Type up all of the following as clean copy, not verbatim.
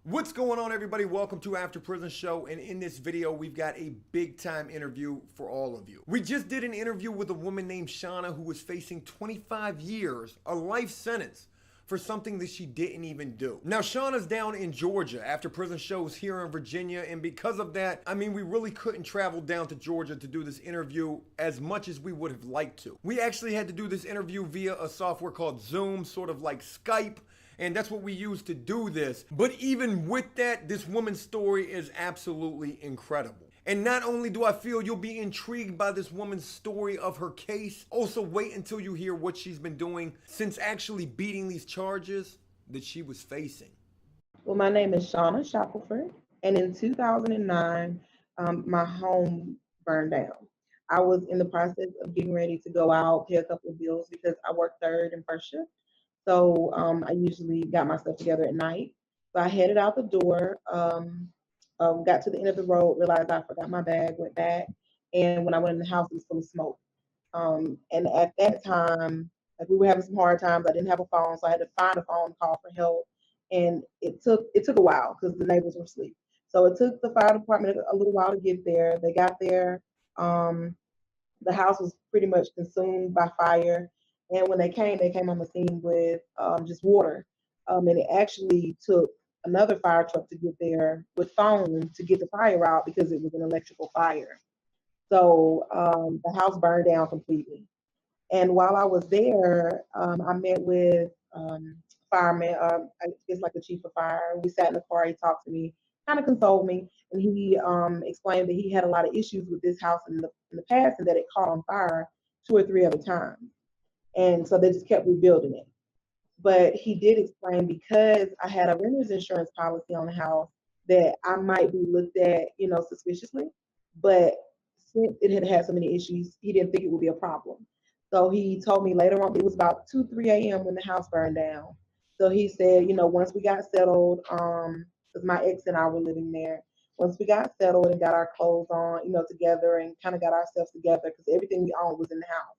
What's going on, everybody? Welcome to After Prison Show, and in this video we've got a big time interview for all of you. We just did an interview with a woman named Shanna who was facing 25 years, a life sentence, for something that she didn't even do. Now, Shauna's down in Georgia. After Prison Show's here in Virginia, and because of that, we really couldn't travel down to Georgia to do this interview as much as we would have liked to. We actually had to do this interview via a software called Zoom, sort of like Skype, and that's what we use to do this. But even with that, this woman's story is absolutely incredible. And not only do I feel you'll be intrigued by this woman's story of her case, also wait until you hear what she's been doing since actually beating these charges that she was facing. Well, my name is Shanna Shackelford, and in 2009, my home burned down. I was in the process of getting ready to go out, pay a couple of bills because I work third and first shift. So I usually got my stuff together at night. So I headed out the door, got to the end of the road, realized I forgot my bag, went back, and when I went in the house, it was full of smoke. And at that time, like we were having some hard times. I didn't have a phone, so I had to find a phone, call for help, and it took a while because the neighbors were asleep. So it took the fire department a little while to get there. They got there. Um, the house was pretty much consumed by fire, and when they came on the scene with just water. And it actually took another fire truck to get there with foam to get the fire out because it was an electrical fire. So the house burned down completely. And while I was there, I met with fireman, I guess like the chief of fire. We sat in the car. He talked to me, kind of consoled me, and he explained that he had a lot of issues with this house in the past, and that it caught on fire two or three other times. And so they just kept rebuilding it. But he did explain because I had a renter's insurance policy on the house that I might be looked at, suspiciously. But since it had had so many issues, he didn't think it would be a problem. So he told me later on, it was about 2, 3 a.m. when the house burned down. So he said, once we got settled, because my ex and I were living there, once we got settled and got our clothes on, together and kind of got ourselves together, because everything we owned was in the house,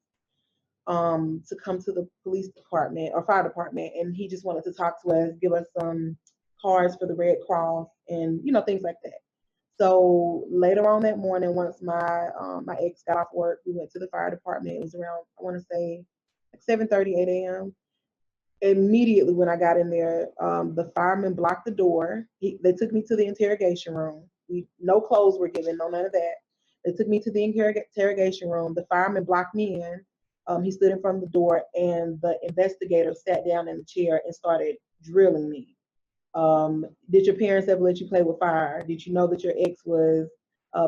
to come to the police department or fire department, and he just wanted to talk to us, give us some cards for the Red Cross and things like that. So later on that morning, once my ex got off work, we went to the fire department. It was around, I want to say, like 7:30, 8 a.m. Immediately when I got in there, the firemen blocked the door. They took me to the interrogation room. No clothes were given, no none of that. They took me to the interrogation room. The fireman blocked me in. He stood in front of the door, and the investigator sat down in the chair and started drilling me. Did your parents ever let you play with fire? Did you know that your ex was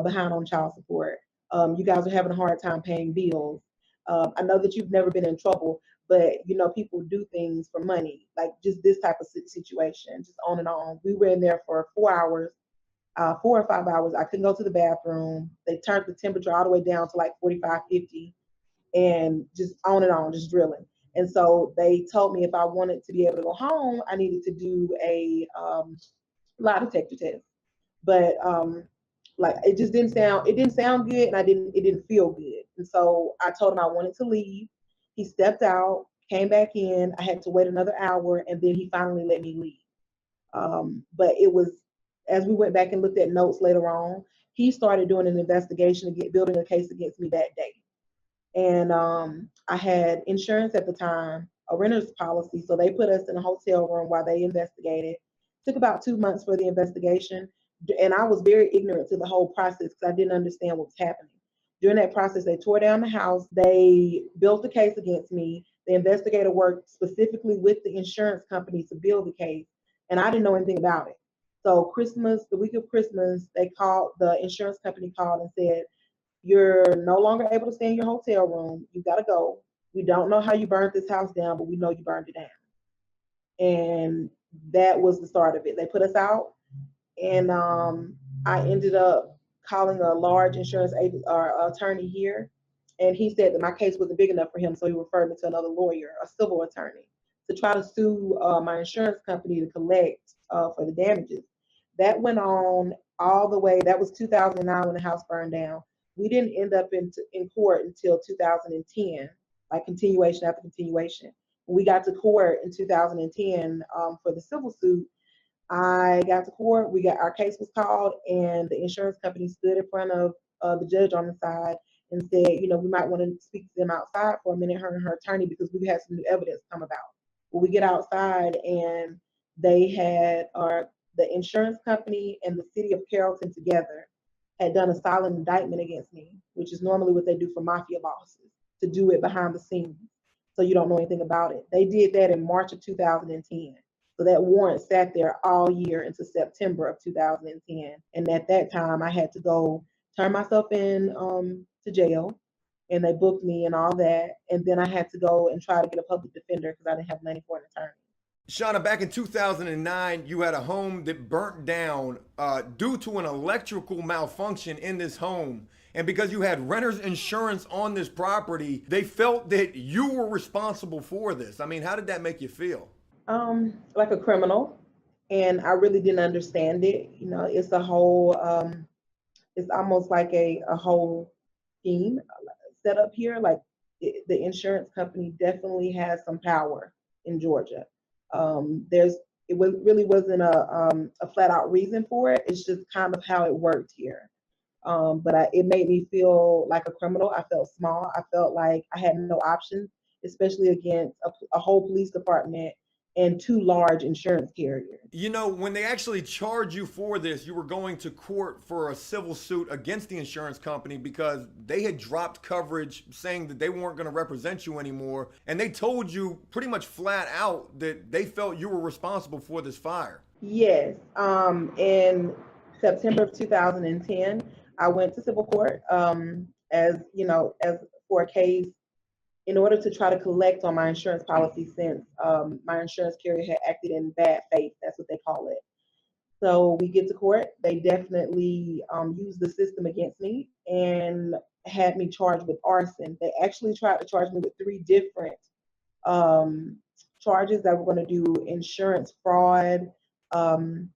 behind on child support? You guys are having a hard time paying bills. I know that you've never been in trouble, but people do things for money, like just this type of situation, just on and on. We were in there for 4 hours, 4 or 5 hours. I couldn't go to the bathroom. They turned the temperature all the way down to like 45, 50, and just on, just drilling. And so they told me if I wanted to be able to go home, I needed to do a lie detector test. But like it didn't sound good, and it didn't feel good. And so I told him I wanted to leave. He stepped out, came back in. I had to wait another hour, and then he finally let me leave. But it was, as we went back and looked at notes later on, he started doing an investigation again, building a case against me that day. And I had insurance at the time, a renter's policy, so they put us in a hotel room while they investigated. Took about 2 months for the investigation, and I was very ignorant to the whole process because I didn't understand what was happening. During that process, they tore down the house. They built the case against me. The investigator worked specifically with the insurance company to build the case, and I didn't know anything about it. So Christmas, the week of Christmas, the insurance company called and said, you're no longer able to stay in your hotel room. You got to go. We don't know how you burned this house down, but we know you burned it down. And that was the start of it. They put us out, and I ended up calling a large insurance agent or attorney here, and he said that my case wasn't big enough for him, so he referred me to another lawyer, a civil attorney, to try to sue my insurance company to collect for the damages. That went on all the way. That was 2009 when the house burned down. We didn't end up in court until 2010, like continuation after continuation. When we got to court in 2010 for the civil suit, I got to court. Our case was called, and the insurance company stood in front of the judge on the side and said, we might want to speak to them outside for a minute, her and her attorney, because we've had some new evidence come about. Well, we get outside, and they had the insurance company and the city of Carrollton together had done a silent indictment against me, which is normally what they do for mafia bosses, to do it behind the scenes, so you don't know anything about it. They did that in March of 2010. So that warrant sat there all year into September of 2010. And at that time, I had to go turn myself in to jail, and they booked me and all that. And then I had to go and try to get a public defender because I didn't have money for an attorney. Shanna, back in 2009, you had a home that burnt down due to an electrical malfunction in this home. And because you had renter's insurance on this property, they felt that you were responsible for this. I mean, how did that make you feel? Like a criminal. And I really didn't understand it. It's a whole, it's almost like a whole scheme set up here. Like the insurance company definitely has some power in Georgia. Really wasn't a flat out reason for it. It's just kind of how it worked here. But it made me feel like a criminal. I felt small. I felt like I had no options, especially against a whole police department and two large insurance carriers. When they actually charge you for this, you were going to court for a civil suit against the insurance company because they had dropped coverage saying that they weren't going to represent you anymore. And they told you pretty much flat out that they felt you were responsible for this fire. Yes. In September of 2010, I went to civil court as for a case in order to try to collect on my insurance policy, since my insurance carrier had acted in bad faith. That's what they call it. So we get to court. They definitely used the system against me and had me charged with arson. They actually tried to charge me with three different charges that were going to do insurance fraud. And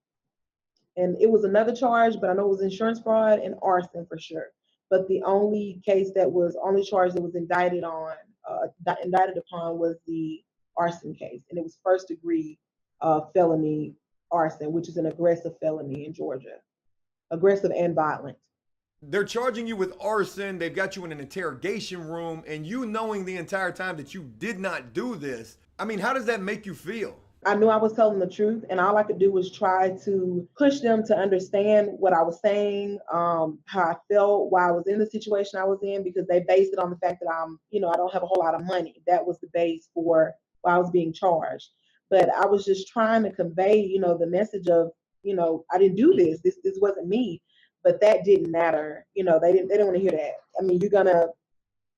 it was another charge, but I know it was insurance fraud and arson for sure. But the only charge that was indicted upon was the arson case, and it was first degree felony arson, which is an aggressive felony in Georgia, aggressive and violent. They're charging you with arson. They've got you in an interrogation room, and you knowing the entire time that you did not do this. I mean, how does that make you feel? I knew I was telling the truth, and all I could do was try to push them to understand what I was saying, how I felt, why I was in the situation I was in, because they based it on the fact that I don't have a whole lot of money. That was the base for why I was being charged. But I was just trying to convey, the message of, I didn't do this. This wasn't me. But that didn't matter. They didn't want to hear that. I mean,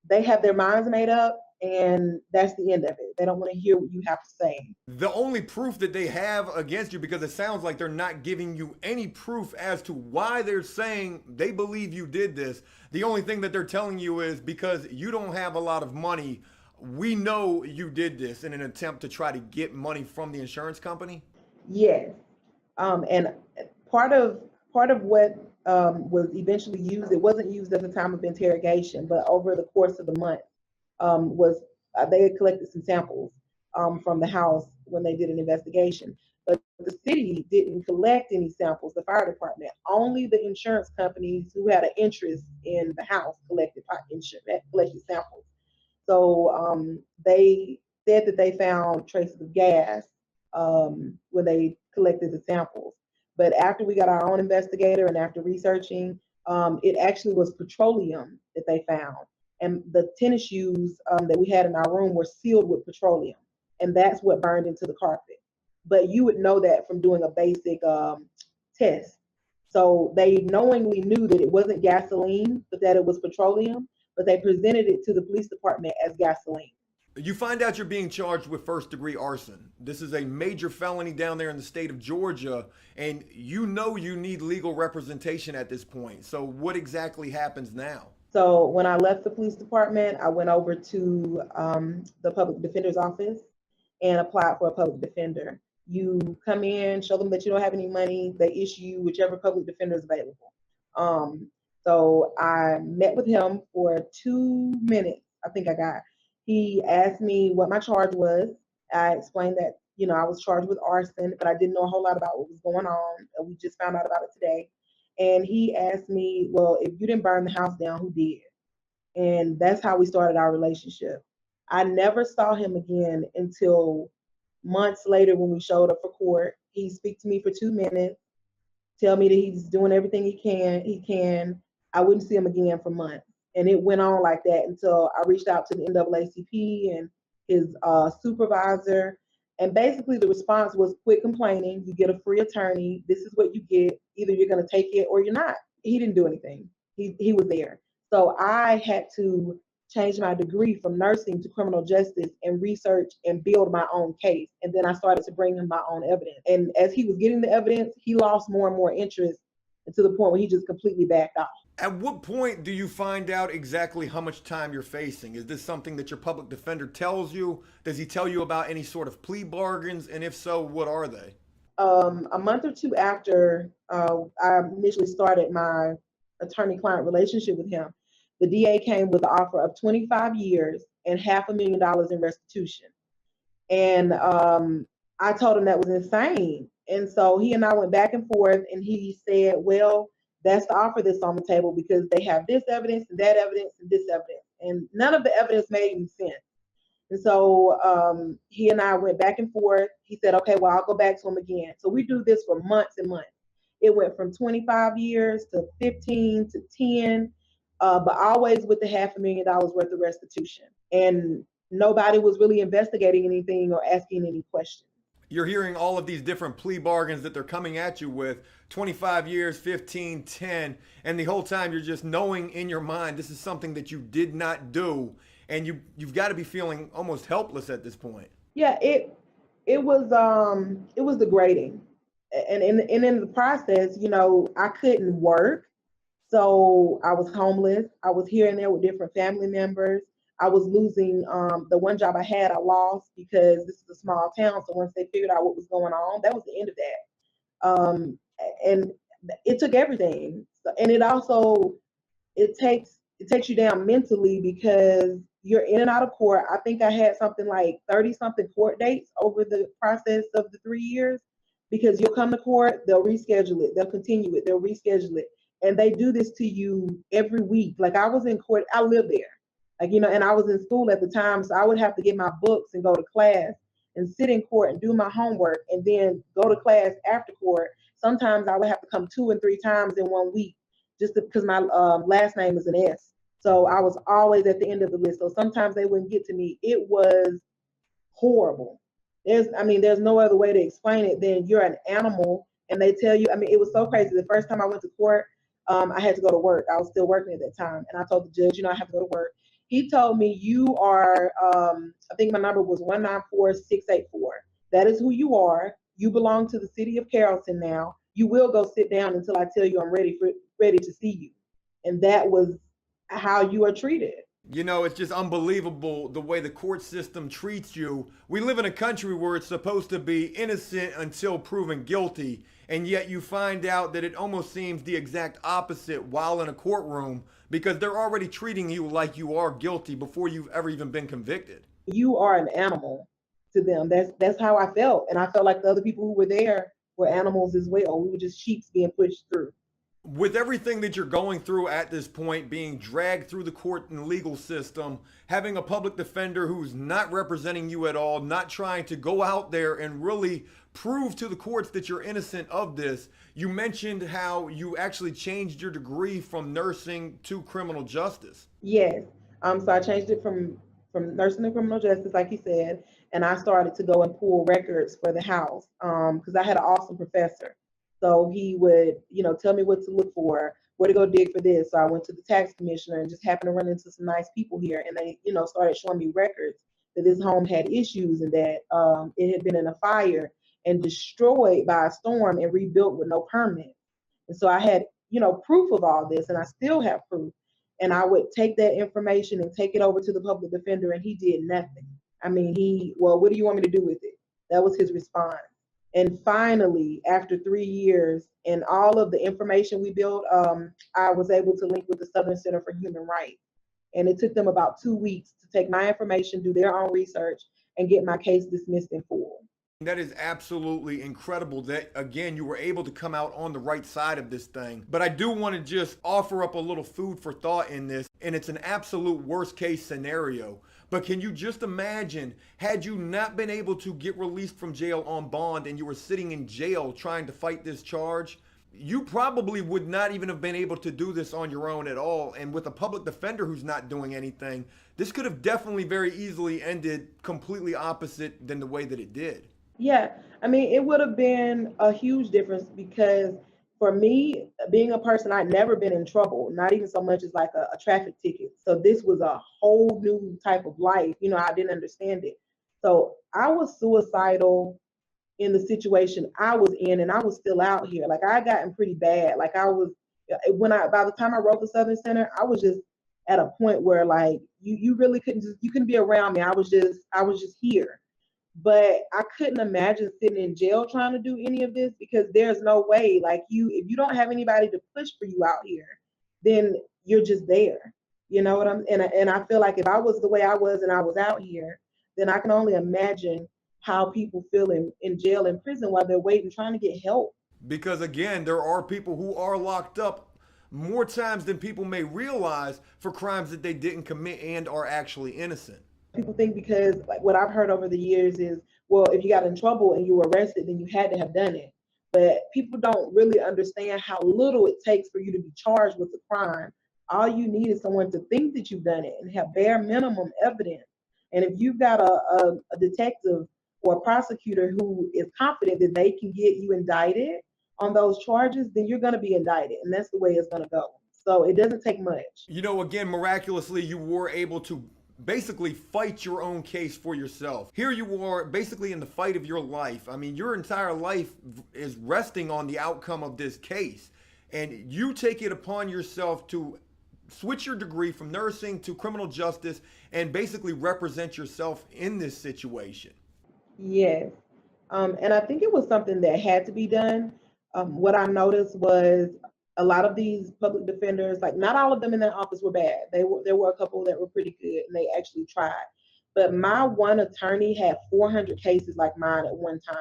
they have their minds made up, and that's the end of it. They don't want to hear what you have to say. The only proof that they have against you, because it sounds like they're not giving you any proof as to why they're saying they believe you did this. The only thing that they're telling you is because you don't have a lot of money, we know you did this in an attempt to try to get money from the insurance company. Yes. And part of what was eventually used, it wasn't used at the time of interrogation, but over the course of the month, was they had collected some samples from the house when they did an investigation. But the city didn't collect any samples, the fire department. Only the insurance companies who had an interest in the house collected samples. So they said that they found traces of gas when they collected the samples. But after we got our own investigator and after researching, it actually was petroleum that they found. And the tennis shoes that we had in our room were sealed with petroleum. And that's what burned into the carpet. But you would know that from doing a basic test. So they knowingly knew that it wasn't gasoline, but that it was petroleum, but they presented it to the police department as gasoline. You find out you're being charged with first degree arson. This is a major felony down there in the state of Georgia, and you know you need legal representation at this point. So what exactly happens now? So when I left the police department, I went over to the public defender's office and applied for a public defender. You come in, show them that you don't have any money, they issue you whichever public defender is available. So I met with him for 2 minutes. I think I got. He asked me what my charge was. I explained that I was charged with arson, but I didn't know a whole lot about what was going on. We just found out about it today. And he asked me, well, if you didn't burn the house down, who did? And that's how we started our relationship. I never saw him again until months later when we showed up for court. He speak to me for 2 minutes, tell me that he's doing everything he can. I wouldn't see him again for months. And it went on like that until I reached out to the NAACP and his supervisor. And basically the response was quit complaining. You get a free attorney. This is what you get. Either you're going to take it or you're not. He didn't do anything. He was there. So I had to change my degree from nursing to criminal justice and research and build my own case. And then I started to bring him my own evidence. And as he was getting the evidence, he lost more and more interest to the point where he just completely backed off. At what point do you find out exactly how much time you're facing? Is this something that your public defender tells you? Does he tell you about any sort of plea bargains? And if so, what are they? A month or two after I initially started my attorney-client relationship with him, the DA came with the offer of 25 years and $500,000 in restitution. And I told him that was insane. And so he and I went back and forth, and he said, well, that's the offer that's on the table because they have this evidence and that evidence and this evidence. And none of the evidence made any sense. And so he and I went back and forth. He said, okay, well, I'll go back to him again. So we do this for months and months. It went from 25 years to 15 to 10, but always with the $500,000 worth of restitution. And nobody was really investigating anything or asking any questions. You're hearing all of these different plea bargains that they're coming at you with 25 years, 15, 10, and the whole time you're just knowing in your mind this is something that you did not do, and you've got to be feeling almost helpless at this point. Yeah, it was degrading. And in the process, I couldn't work. So I was homeless. I was here and there with different family members. I was losing the one job I had, I lost because this is a small town. So once they figured out what was going on, that was the end of that. And it took everything. So, and it takes you down mentally because you're in and out of court. I think I had something like 30 something court dates over the process of the 3 years because you'll come to court, they'll reschedule it, they'll continue it, they'll reschedule it. And they do this to you every week. Like I was in court, I lived there. And I was in school at the time, so I would have to get my books and go to class and sit in court and do my homework and then go to class after court. Sometimes I would have to come 2 and 3 times in 1 week just because my last name is an S. So I was always at the end of the list. So sometimes they wouldn't get to me. It was horrible. There's no other way to explain it than you're an animal. And they tell you, it was so crazy. The first time I went to court, I had to go to work. I was still working at that time. And I told the judge, I have to go to work. He told me, you are, I think my number was 194684. That is who you are. You belong to the city of Carrollton now. You will go sit down until I tell you I'm ready to see you. And that was how you are treated. It's just unbelievable the way the court system treats you. We live in a country where it's supposed to be innocent until proven guilty, and yet you find out that it almost seems the exact opposite while in a courtroom because they're already treating you like you are guilty before you've ever even been convicted. You are an animal to them. That's how I felt, and I felt like the other people who were there were animals as well. We were just sheep being pushed through. With everything that you're going through at this point, being dragged through the court and legal system, having a public defender who's not representing you at all, not trying to go out there and really prove to the courts that you're innocent of this, you mentioned how you actually changed your degree from nursing to criminal justice. Yes. So I changed it from nursing to criminal justice, like you said, and I started to go and pull records for the house because I had an awesome professor. So he would, tell me what to look for, where to go dig for this. So I went to the tax commissioner and just happened to run into some nice people here. And they, started showing me records that this home had issues and that it had been in a fire and destroyed by a storm and rebuilt with no permit. And so I had, proof of all this, and I still have proof. And I would take that information and take it over to the public defender, and he did nothing. Well, what do you want me to do with it? That was his response. And finally, after 3 years and all of the information we built, I was able to link with the Southern Center for Human Rights. And it took them about 2 weeks to take my information, do their own research, and get my case dismissed in full. That is absolutely incredible that, again, you were able to come out on the right side of this thing. But I do want to just offer up a little food for thought in this, and it's an absolute worst case scenario. But can you just imagine, had you not been able to get released from jail on bond and you were sitting in jail trying to fight this charge? You probably would not even have been able to do this on your own at all. And with a public defender who's not doing anything, this could have definitely very easily ended completely opposite than the way that it did. Yeah, I mean, it would have been a huge difference because for me, being a person, I'd never been in trouble, not even so much as like a traffic ticket. So this was a whole new type of life. I didn't understand it. So I was suicidal in the situation I was in, and I was still out here. Like I gotten pretty bad. Like I was by the time I wrote the Southern Center, I was just at a point where like you really you couldn't be around me. I was just here. But I couldn't imagine sitting in jail trying to do any of this because there's no way. Like if you don't have anybody to push for you out here, then you're just there. You know what I'm and I feel like if I was the way I was and I was out here, then I can only imagine how people feel in jail and prison while they're waiting, trying to get help. Because again, there are people who are locked up more times than people may realize for crimes that they didn't commit and are actually innocent. People think because like what I've heard over the years is, well, if you got in trouble and you were arrested, then you had to have done it. But people don't really understand how little it takes for you to be charged with a crime. All you need is someone to think that you've done it and have bare minimum evidence. And if you've got a detective or a prosecutor who is confident that they can get you indicted on those charges, then you're going to be indicted. And that's the way it's going to go. So it doesn't take much. Again, miraculously, you were able to basically fight your own case for yourself. Here you are basically in the fight of your life. I mean, your entire life is resting on the outcome of this case. And you take it upon yourself to switch your degree from nursing to criminal justice and basically represent yourself in this situation. Yes. And I think it was something that had to be done. What I noticed was a lot of these public defenders, like not all of them in that office were bad. There were a couple that were pretty good and they actually tried. But my one attorney had 400 cases like mine at one time.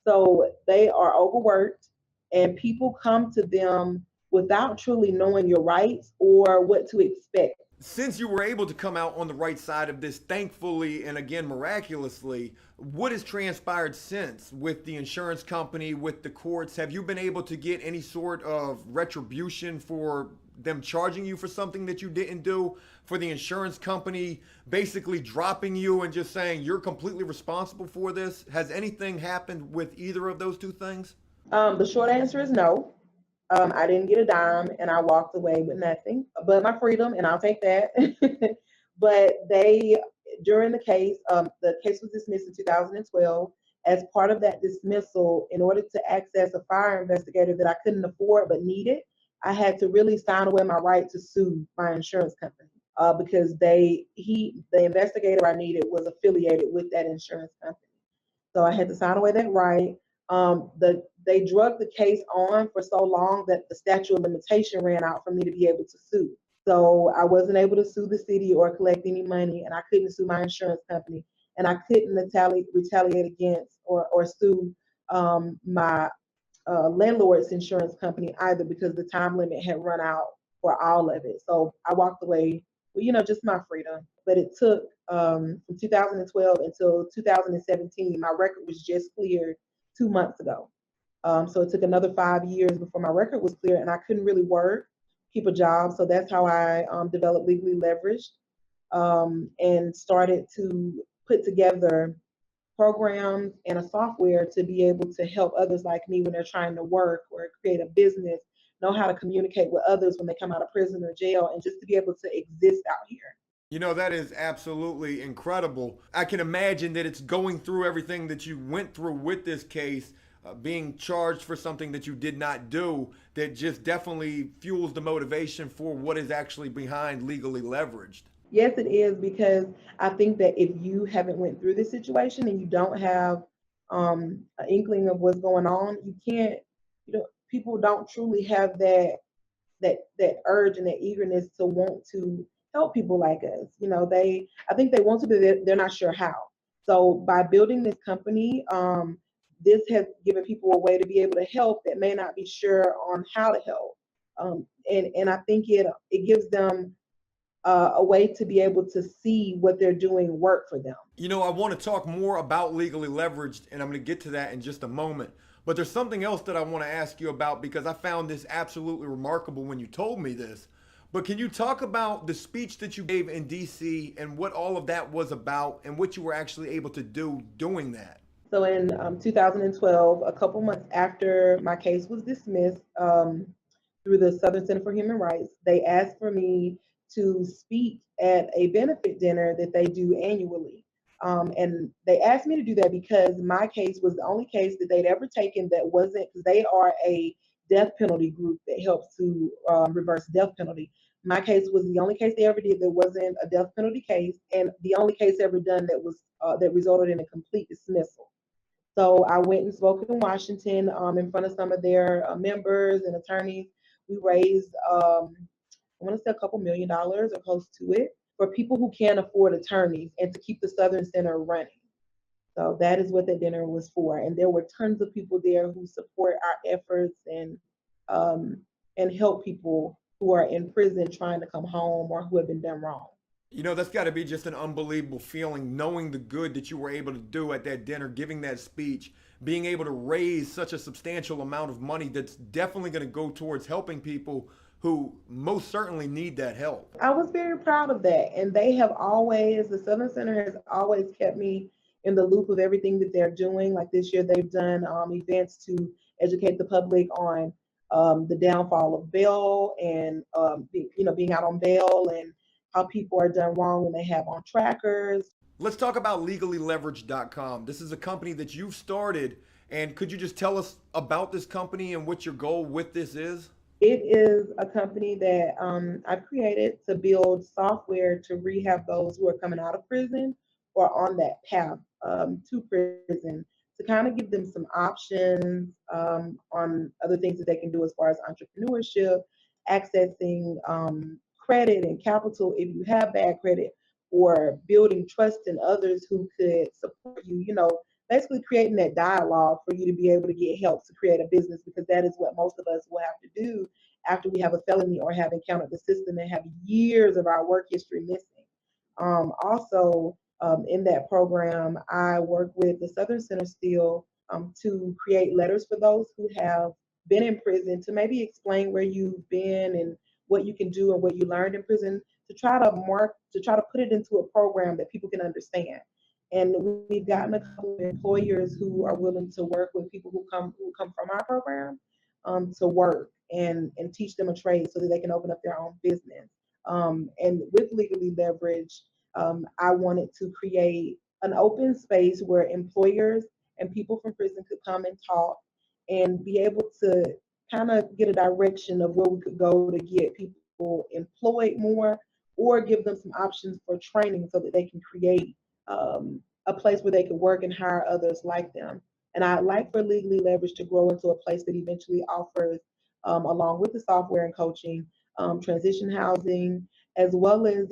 So they are overworked and people come to them without truly knowing your rights or what to expect. Since you were able to come out on the right side of this, thankfully, and again, miraculously, what has transpired since with the insurance company, with the courts? Have you been able to get any sort of retribution for them charging you for something that you didn't do? For the insurance company basically dropping you and just saying you're completely responsible for this? Has anything happened with either of those two things? The short answer is no. I didn't get a dime and I walked away with nothing but my freedom, and I'll take that. But during the case was dismissed in 2012. As part of that dismissal, in order to access a fire investigator that I couldn't afford but needed, I had to really sign away my right to sue my insurance company because the investigator I needed was affiliated with that insurance company. So I had to sign away that right. They drug the case on for so long that the statute of limitation ran out for me to be able to sue. So I wasn't able to sue the city or collect any money, and I couldn't sue my insurance company, and I couldn't retaliate against or sue my landlord's insurance company either because the time limit had run out for all of it. So I walked away with, just my freedom. But it took from 2012 until 2017. My record was just cleared 2 months ago. So it took another 5 years before my record was clear, and I couldn't really work, keep a job. So that's how I developed Legally Leveraged and started to put together programs and a software to be able to help others like me when they're trying to work or create a business, know how to communicate with others when they come out of prison or jail, and just to be able to exist out here. That is absolutely incredible. I can imagine that it's going through everything that you went through with this case, being charged for something that you did not do, that just definitely fuels the motivation for what is actually behind Legally Leveraged. Yes, it is, because I think that if you haven't went through this situation and you don't have an inkling of what's going on, you can't, people don't truly have that urge and that eagerness to want to help people like us. I think they want to, but they're not sure how. So by building this company, this has given people a way to be able to help that may not be sure on how to help. And I think it gives them a way to be able to see what they're doing work for them. You know, I want to talk more about legally leveraged, and I'm going to get to that in just a moment. But there's something else that I want to ask you about because I found this absolutely remarkable when you told me this. But can you talk about the speech that you gave in DC and what all of that was about and what you were actually able to do doing that? So in 2012, a couple months after my case was dismissed through the Southern Center for Human Rights, they asked for me to speak at a benefit dinner that they do annually. And they asked me to do that because my case was the only case that they'd ever taken that wasn't, because they are a death penalty group that helps to reverse death penalty. My case was the only case they ever did that wasn't a death penalty case, and the only case ever done that was that resulted in a complete dismissal. So I went and spoke in Washington in front of some of their members and attorneys. We raised, I want to say, a couple $1 million or close to it for people who can't afford attorneys and to keep the Southern Center running. So that is what that dinner was for. And there were tons of people there who support our efforts um, and help people who are in prison trying to come home or who have been done wrong. You know, that's got to be just an unbelievable feeling knowing the good that you were able to do at that dinner, giving that speech, being able to raise such a substantial amount of money that's definitely going to go towards helping people who most certainly need that help. I was very proud of that. And they have always, the Southern Center has always kept me in the loop of everything that they're doing. Like this year, they've done events to educate the public on the downfall of bail and, being out on bail and how people are done wrong when they have on trackers. Let's talk about legallyleveraged.com. This is a company that you've started. And could you just tell us about this company and what your goal with this is? It is a company that I've created to build software to rehab those who are coming out of prison or on that path to prison, to kind of give them some options on other things that they can do as far as entrepreneurship, accessing credit and capital if you have bad credit, or building trust in others who could support you. Basically creating that dialogue for you to be able to get help to create a business, because that is what most of us will have to do after we have a felony or have encountered the system and have years of our work history missing. Also, in that program, I work with the Southern Center still to create letters for those who have been in prison, to maybe explain where you've been and what you can do and what you learned in prison, to try to put it into a program that people can understand. And we've gotten a couple of employers who are willing to work with people who come from our program to work and teach them a trade so that they can open up their own business. And with Legally Leverage, I wanted to create an open space where employers and people from prison could come and talk and be able to kind of get a direction of where we could go to get people employed more, or give them some options for training so that they can create a place where they can work and hire others like them. And I'd like for Legally Leverage to grow into a place that eventually offers, along with the software and coaching, transition housing, as well as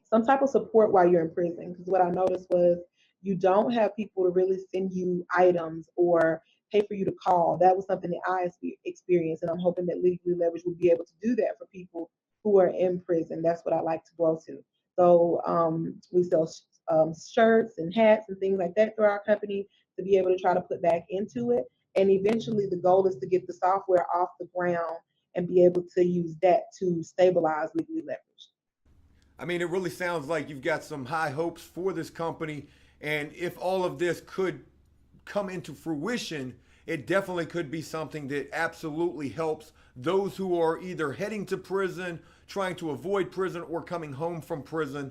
some type of support while you're in prison. Because what I noticed was you don't have people to really send you items or pay for you to call. That was something that I experienced, and I'm hoping that Legally Leverage will be able to do that for people who are in prison. That's what I like to grow to. So we sell shirts and hats and things like that through our company to be able to try to put back into it. And eventually, the goal is to get the software off the ground and be able to use that to stabilize Legally Leverage. I mean, it really sounds like you've got some high hopes for this company. And if all of this could come into fruition, it definitely could be something that absolutely helps those who are either heading to prison, trying to avoid prison, or coming home from prison.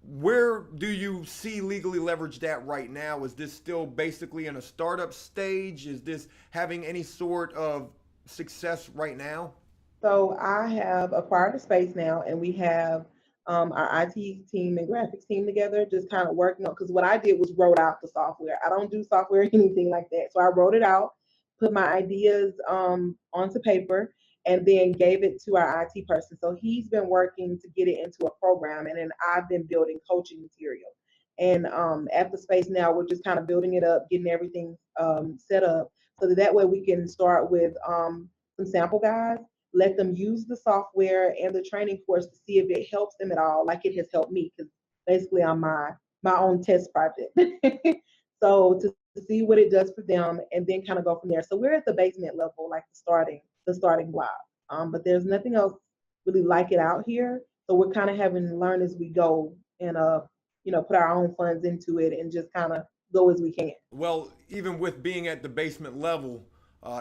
Where do you see Legally Leveraged at right now? Is this still basically in a startup stage? Is this having any sort of success right now? So I have acquired a space now, and we have our IT team and graphics team together, just kind of working on. Because what I did was wrote out the software. I don't do software or anything like that. So I wrote it out, put my ideas onto paper, and then gave it to our IT person. So he's been working to get it into a program, and then I've been building coaching material. And at the space now, we're just kind of building it up, getting everything set up so that that way we can start with some sample guides, let them use the software and the training course to see if it helps them at all, like it has helped me, because basically I'm my own test project. So to see what it does for them and then kind of go from there. So we're at the basement level, like the starting block. But there's nothing else really like it out here. So we're kind of having to learn as we go and put our own funds into it and just kind of go as we can. Well, even with being at the basement level,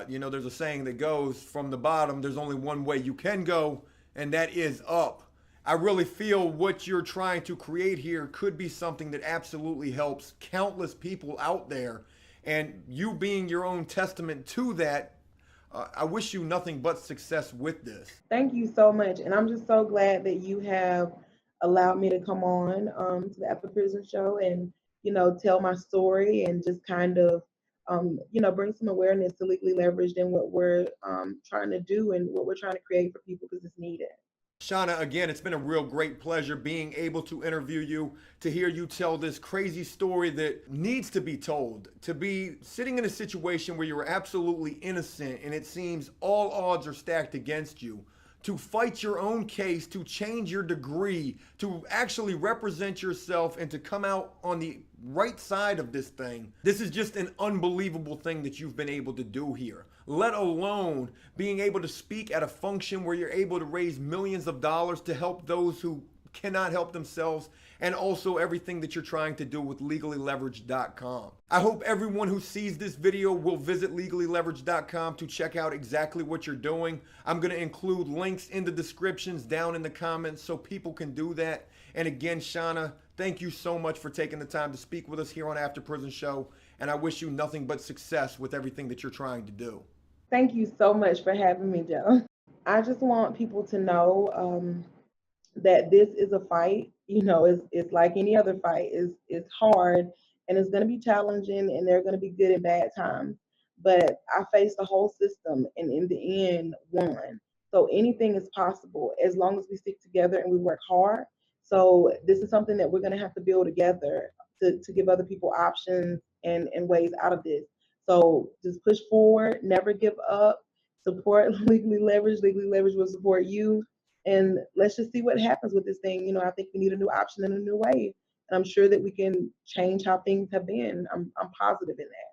there's a saying that goes from the bottom, there's only one way you can go, and that is up. I really feel what you're trying to create here could be something that absolutely helps countless people out there. And you being your own testament to that, I wish you nothing but success with this. Thank you so much. And I'm just so glad that you have allowed me to come on to the After Prison Show and, tell my story and just kind of, bring some awareness to legally leveraged and what we're trying to do and what we're trying to create for people because it's needed. Shauna, again, it's been a real great pleasure being able to interview you, to hear you tell this crazy story that needs to be told, to be sitting in a situation where you're absolutely innocent and it seems all odds are stacked against you, to fight your own case, to change your degree, to actually represent yourself and to come out on the right side of this thing. This is just an unbelievable thing that you've been able to do here, let alone being able to speak at a function where you're able to raise millions of dollars to help those who cannot help themselves, and also everything that you're trying to do with legallyleveraged.com. I hope everyone who sees this video will visit legallyleveraged.com to check out exactly what you're doing. I'm going to include links in the descriptions down in the comments so people can do that. And again, Shauna, thank you so much for taking the time to speak with us here on After Prison Show, and I wish you nothing but success with everything that you're trying to do. Thank you so much for having me, Joe. I just want people to know that this is a fight. It's like any other fight. It's hard and it's going to be challenging and there are going to be good and bad times. But I faced the whole system and in the end won. So anything is possible as long as we stick together and we work hard. So this is something that we're going to have to build together to give other people options and ways out of this. So just push forward, never give up, support Legally Leveraged. Legally Leveraged will support you, and let's just see what happens with this thing. I think we need a new option and a new way. And I'm sure that we can change how things have been. I'm positive in that.